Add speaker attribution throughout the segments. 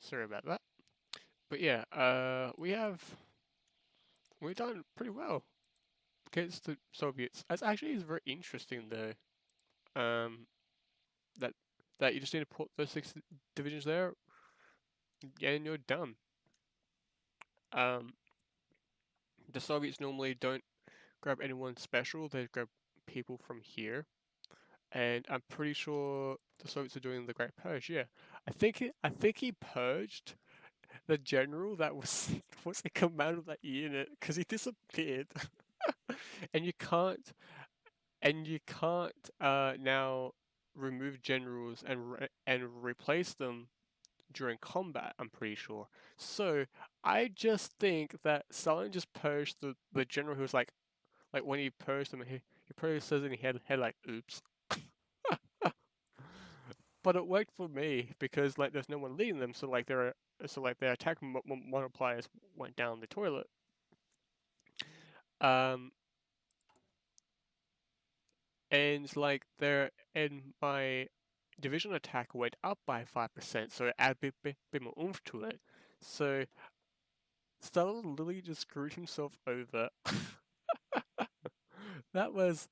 Speaker 1: Sorry about that. But yeah, we've done pretty well against the Soviets. It's actually is very interesting though. Um, that that you just need to put those six divisions there, and you're done. Um, the Soviets normally don't grab anyone special; they grab people from here, and I'm pretty sure the Soviets are doing the Great Purge. Yeah, I think he purged the general that was in command of that unit because he disappeared, and you can't now remove generals and replace them during combat. I'm pretty sure. So I just think that Stalin just purged the general who was like when he purged them, he probably says in his head like oops. But it worked for me because like there's no one leading them, so their attack multipliers went down the toilet. Um, and like their and my division attack went up by 5%, so it added bit more oomph to it. So Stalin literally just screwed himself over. That's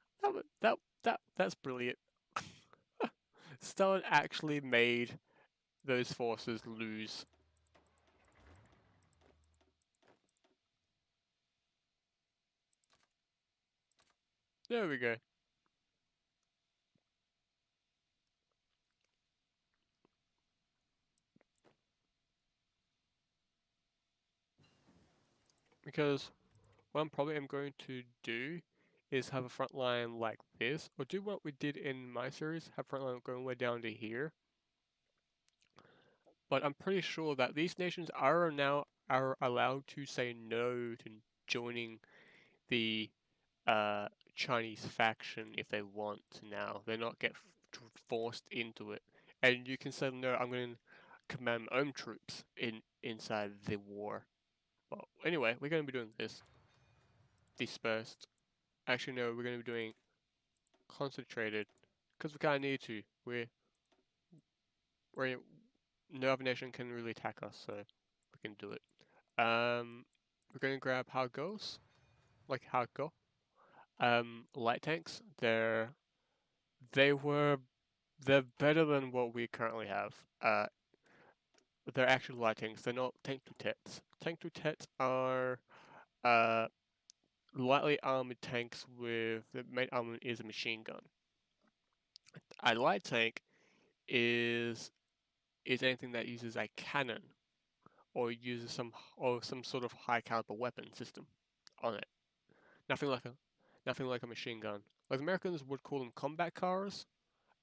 Speaker 1: brilliant. Stalin actually made those forces lose. There we go. Because what I'm probably am going to do is have a front line like this, or do what we did in my series, have front line going way down to here. But I'm pretty sure that these nations are allowed to say no to joining the uh, Chinese faction if they want to now. They're not forced into it, and you can say no. I'm going to command my own troops inside the war. Well, anyway, we're going to be doing this dispersed. Actually, no, we're going to be doing concentrated because we kind of need to. We're no other nation can really attack us, so we can do it. We're going to grab how it goes, like how it go. Light tanks. They were they're better than what we currently have. They're actually light tanks. They're not tank to tets. Tank to tets are uh lightly armored tanks with the main armament is a machine gun. A light tank is is anything that uses a cannon or some sort of high caliber weapon system on it. Nothing like a nothing like a machine gun. Like Americans would call them combat cars.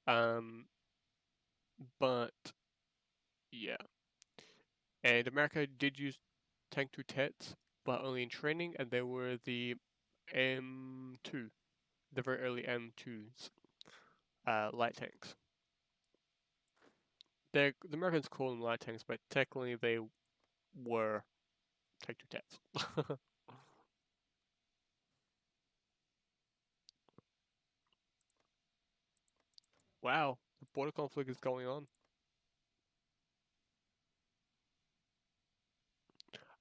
Speaker 1: Um, but yeah, and America did use tank to tets, but only in training, and they were the M2, the very early M2s, light tanks. The Americans call them light tanks, but technically they were tank to tets. Wow, the border conflict is going on.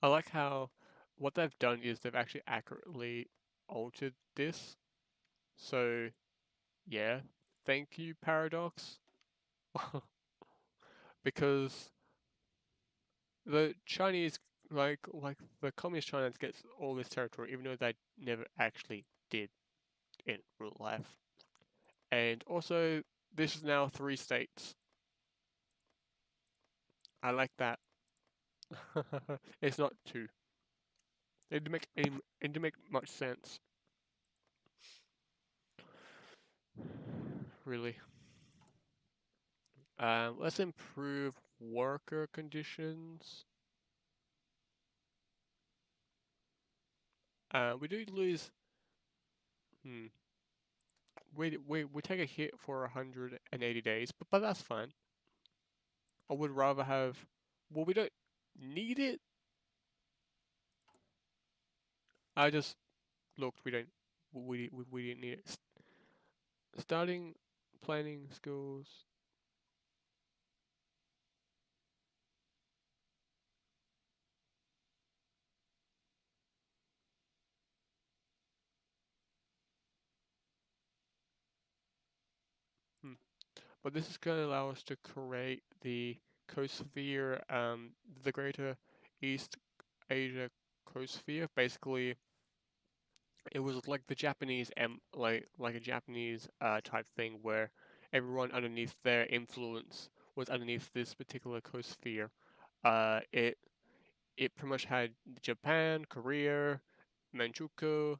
Speaker 1: I like how what they've done is they've actually accurately altered this. So yeah, thank you, Paradox, because the Chinese like the communist China gets all this territory, even though they never actually did in real life. And also, this is now 3 states. I like that. It's not two. It didn't make much sense, really. Let's improve worker conditions. We do lose. Hmm. We take a hit for 180 days, but that's fine. I would rather have. Well, we don't need it. I just looked. We didn't need it. Starting planning skills. but this is going to allow us to create the cosphere, the Greater East Asia cosphere. Basically, it was like the Japanese, like a Japanese type thing where everyone underneath their influence was underneath this particular cosphere. It pretty much had Japan, Korea, Manchukuo,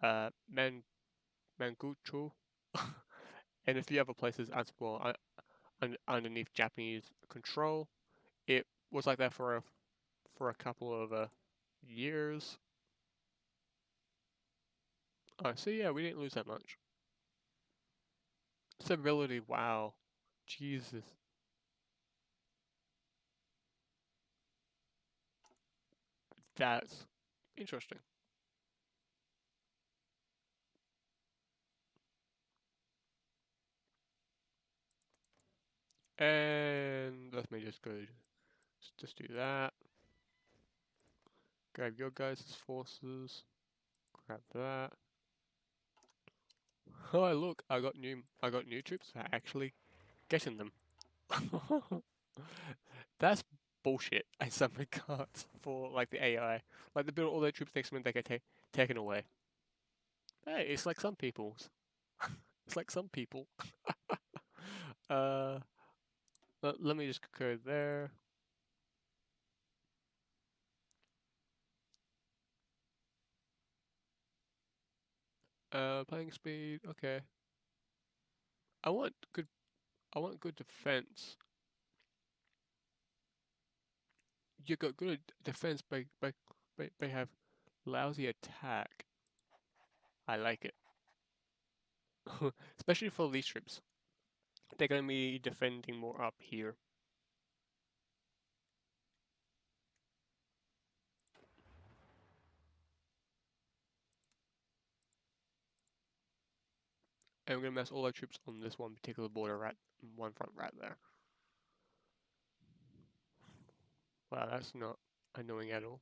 Speaker 1: uh, Man Manchukuo, and a few other places as well underneath Japanese control. It was like that for a couple of years. So yeah, we didn't lose that much. Stability, wow, Jesus, that's interesting. And let me just go, just do that. Grab your guys' forces. Grab that. Oh look, I got new troops. I actually getting them. That's bullshit. I summon cards for like the AI. Like they build all their troops next minute they get taken away. Hey, it's like some people's. It's like some people. uh, let me just go there. Playing speed. Okay. I want good. I want good defense. You got good defense, but have lousy attack. I like it, especially for these troops. They're gonna be defending more up here. And we're gonna mass all our troops on this one particular border right, one front right there. Wow, that's not annoying at all.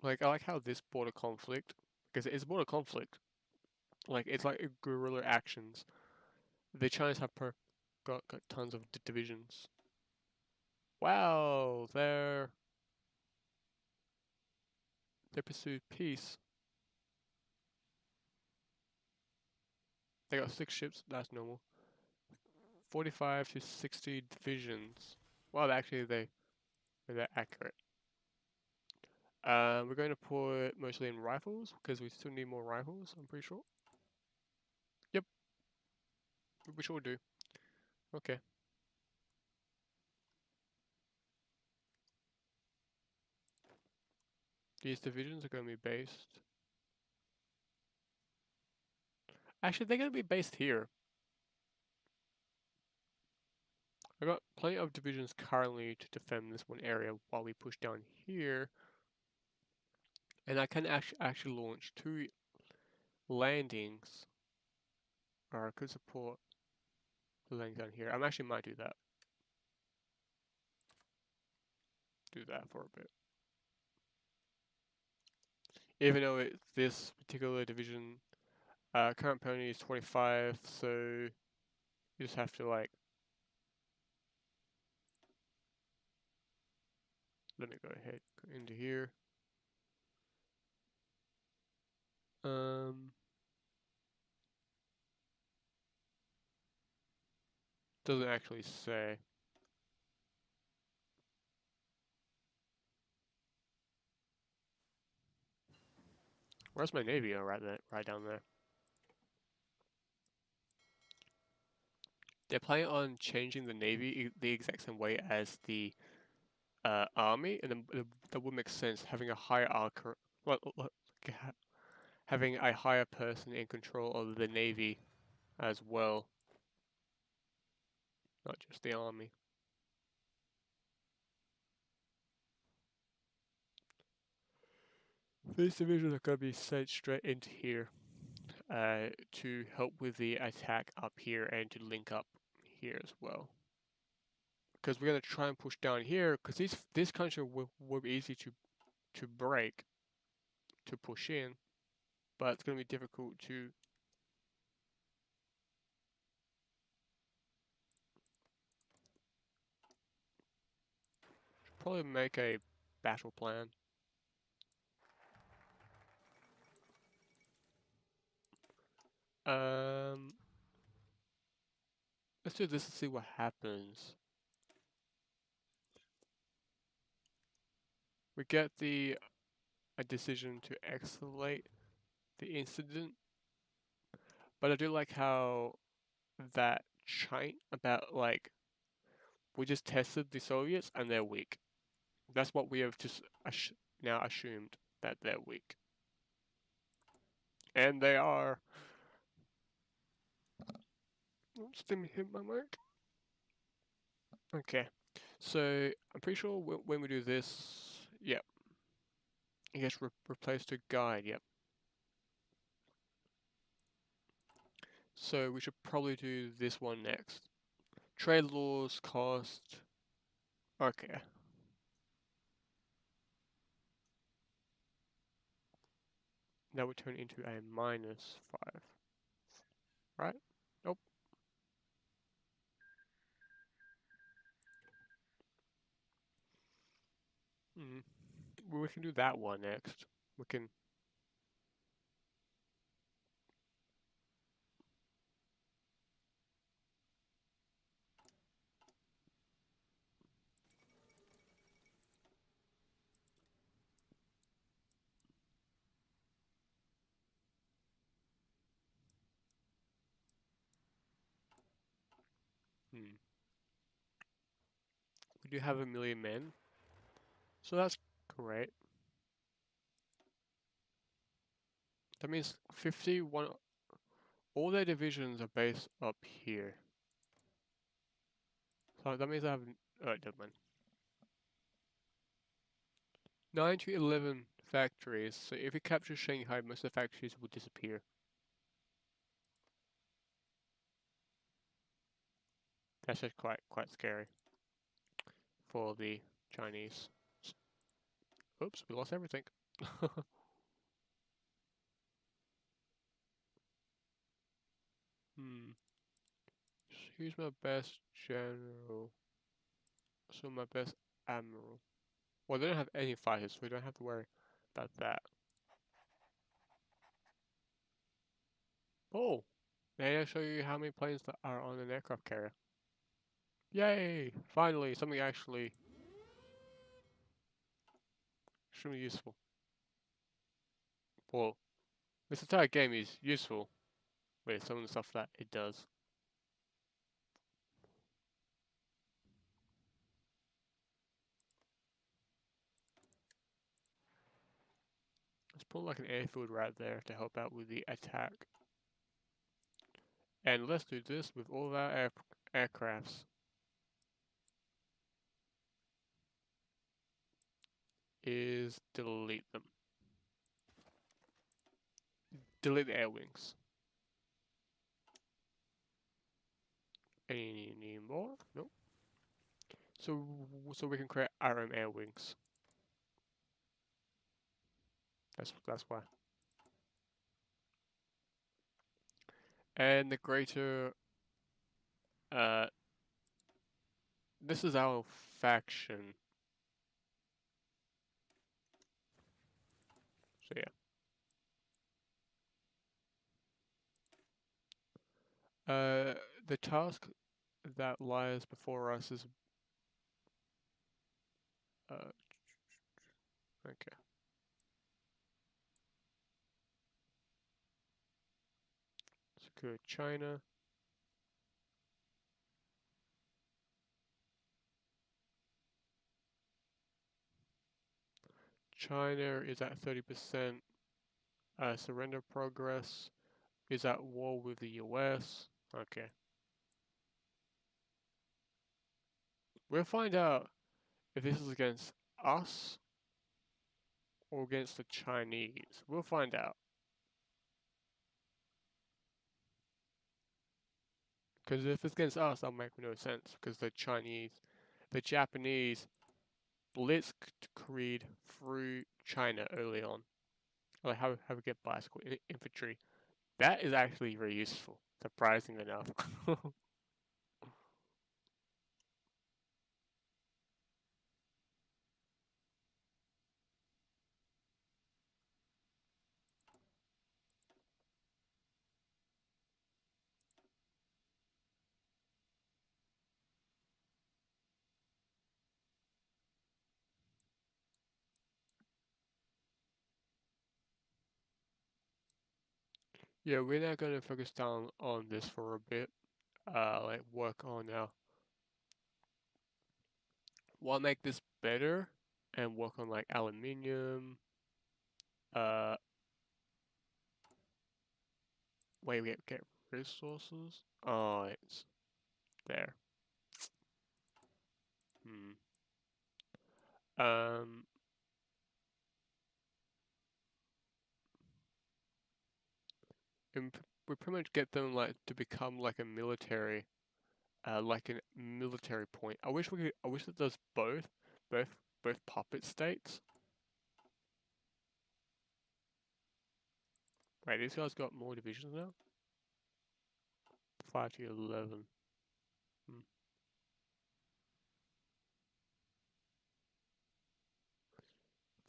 Speaker 1: Like, I like how this border conflict, because it is border conflict, like, it's like guerrilla actions. The Chinese have got tons of divisions. Wow, they pursued peace. They got 6 ships, that's normal. 45 to 60 divisions. Well, actually, they're accurate. We're going to put mostly in rifles, because we still need more rifles, I'm pretty sure. Yep, we sure do. Okay. These divisions are going to be based. Actually, they're going to be based here. I got plenty of divisions currently to defend this one area while we push down here. And I can actually launch 2 landings. Or I could support the landing down here. I actually might do that. Do that for a bit. Even though it's this particular division, current pony is 25, so you just have to like. Let me go ahead into here. Um, doesn't actually say. Where's my navy? Oh, right down there. They're planning on changing the navy the exact same way as the army, and then that would make sense having a higher well, having a higher person in control of the navy as well, not just the army. These divisions are going to be sent straight into here to help with the attack up here and to link up here as well. Because we're going to try and push down here, because this country will be easy to break, to push in, but it's going to be difficult to probably make a battle plan. Um, let's do this and see what happens. We get a decision to escalate the incident, but I do like how that chant about like we just tested the Soviets and they're weak. That's what we have just now assumed, that they're weak, and they are. Oops, didn't hit my mic. Okay, so I'm pretty sure when we do this, yep, it gets replaced to guide. Yep. So we should probably do this one next. Trade laws cost. Okay. That would turn into a -5, right? Nope. Mm. Well, we can do that one next. We can. Hmm. We do have 1,000,000 men, so that's great. That means 51. All their divisions are based up here. So that means I have. Never mind. 9 to 11 factories. So if we capture Shanghai, most of the factories will disappear. That's just quite scary for the Chinese. Oops, we lost everything. Hmm. Who's my best general? So my best admiral. Well, they don't have any fighters, so we don't have to worry about that. Oh, may I show you how many planes that are on an aircraft carrier? Yay! Finally, something actually extremely useful. Well, this entire game is useful with some of the stuff that it does. Let's put like an airfield right there to help out with the attack. And let's do this with all of our aircrafts. Is delete them. Delete the air wings. Any more? Nope. So we can create our own air wings. That's why. And the greater uh this is our faction. So yeah. The task that lies before us is okay. Secure China. China is at 30% surrender progress. Is at war with the US. Okay. We'll find out if this is against us or against the Chinese. We'll find out. Because if it's against us, that'll make no sense. Because the Japanese blitzkrieg through China early on. Like how we get bicycle infantry. That is actually very useful, surprising enough. Yeah, we're now going to focus down on this for a bit. Like work on what make this better, and work on like aluminium. Uh, wait, we get resources. Oh, it's there. Hmm. Um, and we pretty much get them like to become like a military, like a military point. I wish we could. I wish that does both, both puppet states. Wait, these guys got more divisions now. 5 to 11. Hmm.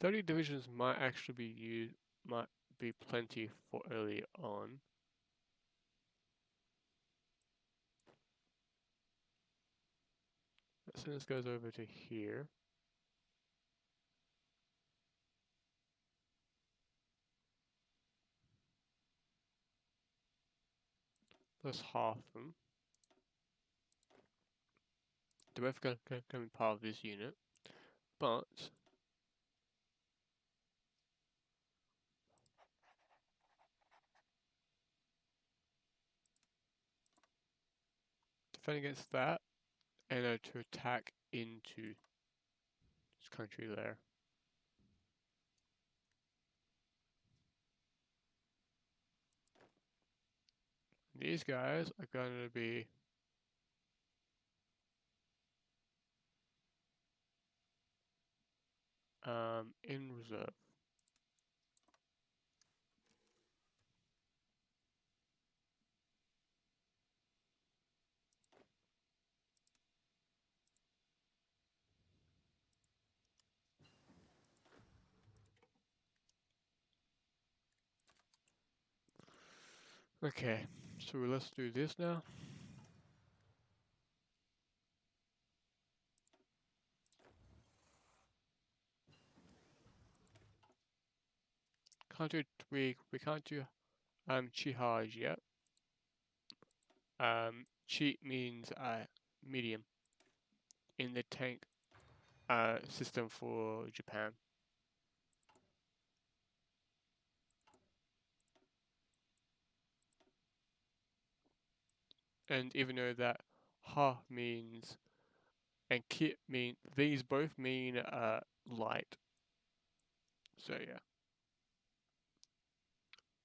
Speaker 1: 30 divisions might actually be used. Might be plenty for early on. As soon as this goes over to here, let's half them. They're both going to be part of this unit, but defend against that and to attack into this country there. These guys are going to be in reserve. Okay, so let's do this now. Can't do we can't do Chihaj yet. Chi means medium in the tank system for Japan. And even though that Ha means and Kit mean these both mean light. So yeah.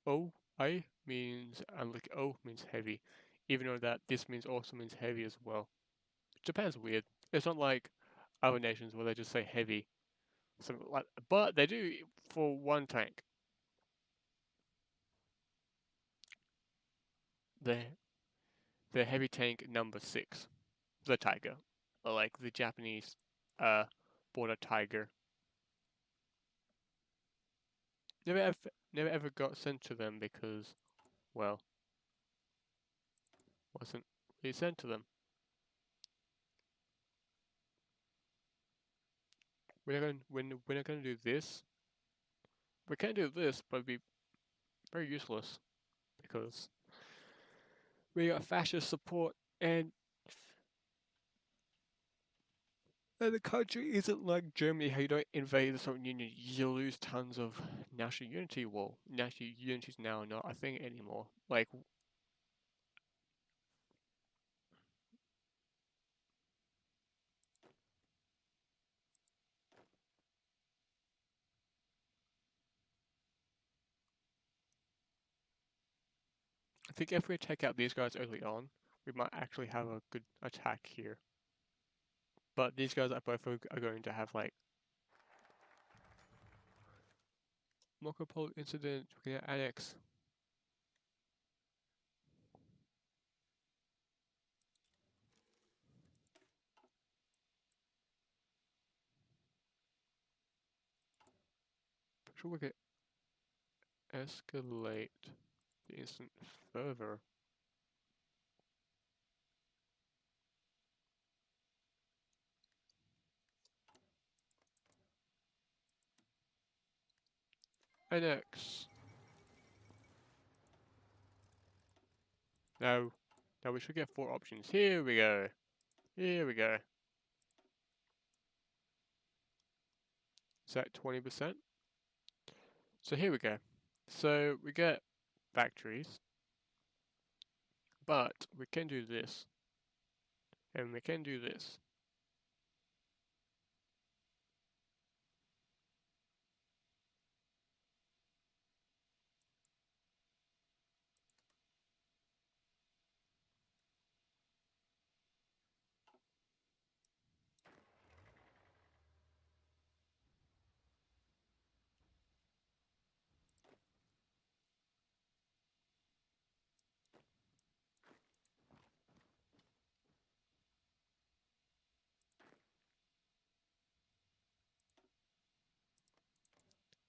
Speaker 1: O I means like O means heavy, even though that this means also means heavy as well. Japan's weird. It's not like other nations where they just say heavy. So like, but they do for one tank. The the heavy tank number 6, the Tiger, or like the Japanese uh border Tiger. Never ever never ever got sent to them because well wasn't really sent to them. We're not gonna do this. We can do this, but it'd be very useless because we got fascist support and the country isn't like Germany, how you don't invade the Soviet Union, you lose tons of national unity. Well, national unity is now not a thing anymore. Like, I think if we take out these guys early on, we might actually have a good attack here. But these guys are both are going to have like Marco Polo incident. We can annex. Sure, we can escalate the incident further. Annex. Now, now we should get 4 options. Here we go. Here we go. Is that 20%? So here we go. So we get factories, but we can do this, and we can do this.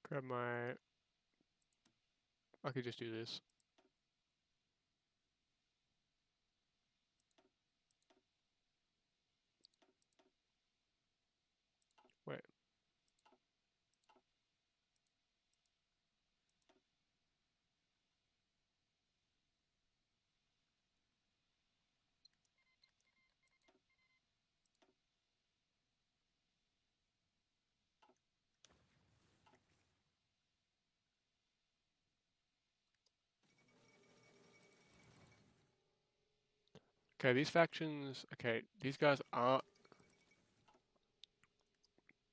Speaker 1: Grab my... I could just do this. Wait. Okay, these factions... Okay, these guys aren't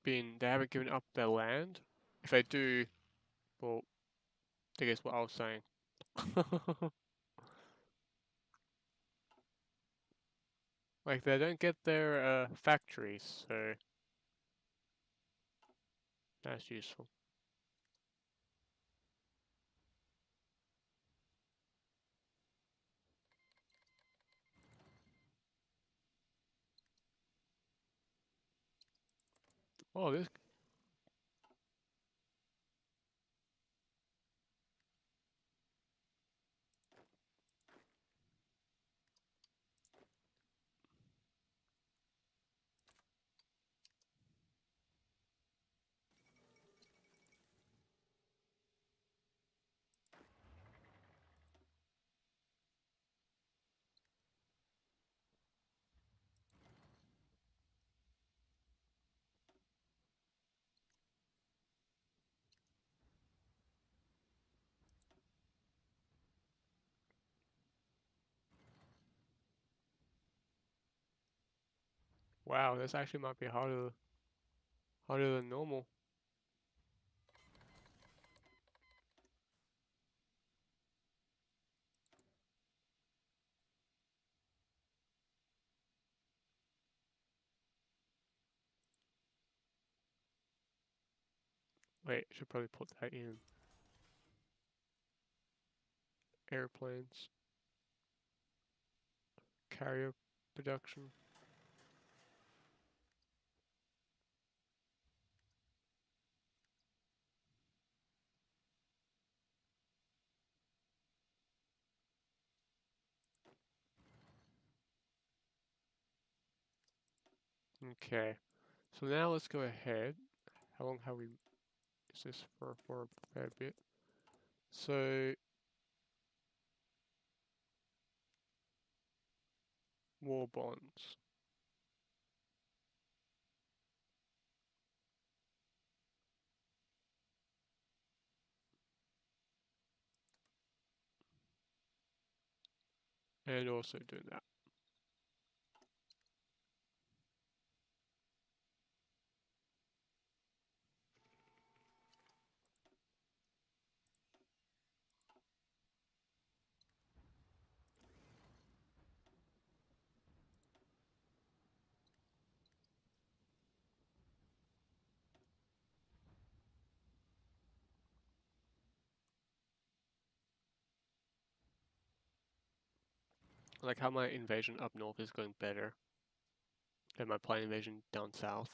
Speaker 1: been... They haven't given up their land. If they do, well, I guess what I was saying. Like, they don't get their factories, so that's useful. Oh, this... Wow, this actually might be harder than normal. Wait, I should probably put that in. Airplanes. Carrier production. Okay, so now let's go ahead. How long have we... Is this for a fair bit? So, war bonds. And also doing that. Like how my invasion up north is going better than my plane invasion down south.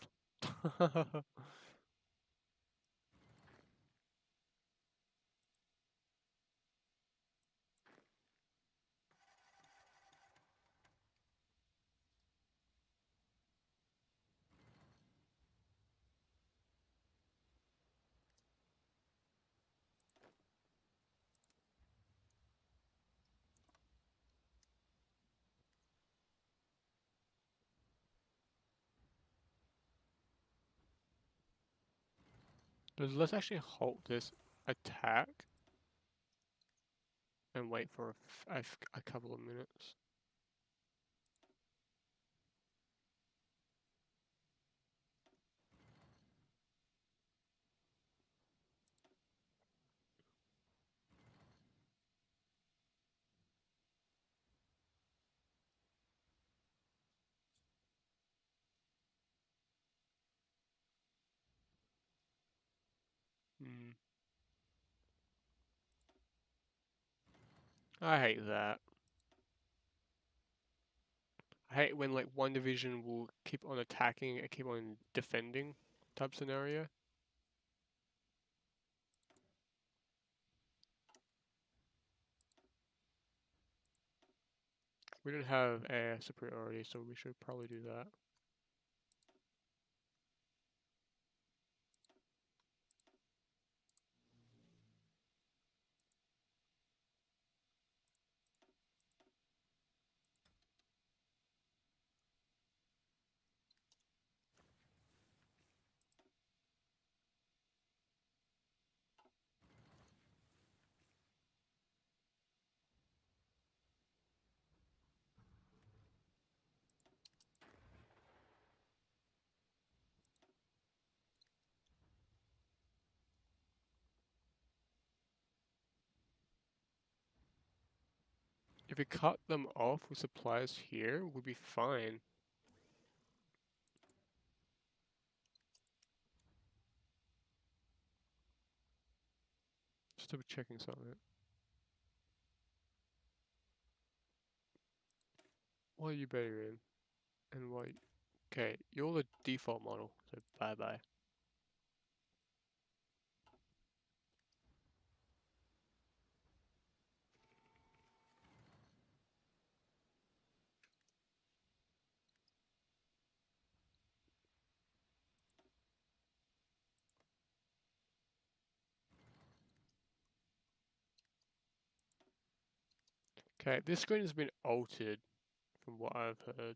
Speaker 1: Let's actually halt this attack and wait for a couple of minutes. Hmm. I hate that. I hate when like one division will keep on attacking and keep on defending type scenario. We don't have air superiority, so we should probably do that. If we cut them off with supplies here, we'll be fine. Just double checking something. What are you better in? And what? Okay, you're the default model, so bye bye. Okay, this screen has been altered from what I've heard.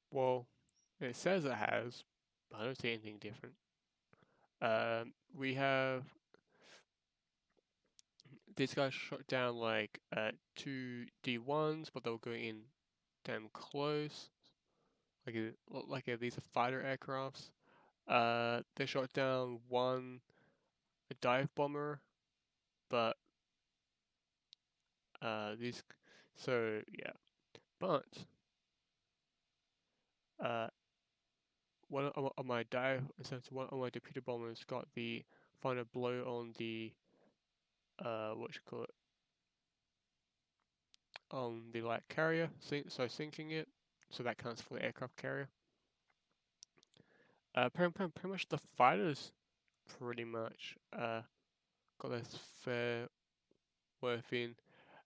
Speaker 1: Well, it says it has, but I don't see anything different. We have these guys shot down like two D1s, but they were going in damn close. These are fighter aircrafts. They shot down a dive bomber, but these. So yeah, but uh, one of my dive, so one of my torpedo bombers got the final blow on the what you call it, on the light carrier, sinking it, so that counts for the aircraft carrier. Pretty much the fighters pretty much got this fair worth in.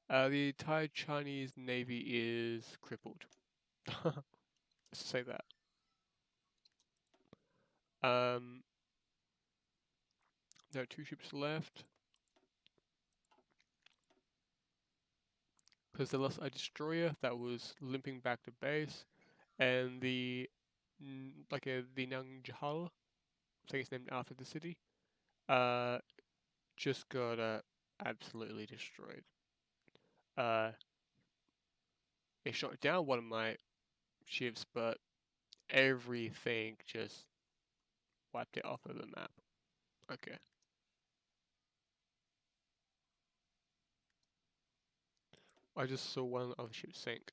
Speaker 1: The Thai Chinese Navy is crippled. Let's say that. Um, there are two ships left because they lost a destroyer that was limping back to base, and the Nangjal, I think it's named after the city, uh, just got absolutely destroyed. Uh, it shot down one of my ships, but everything just wiped it off of the map. Okay. I just saw one of the ships sink.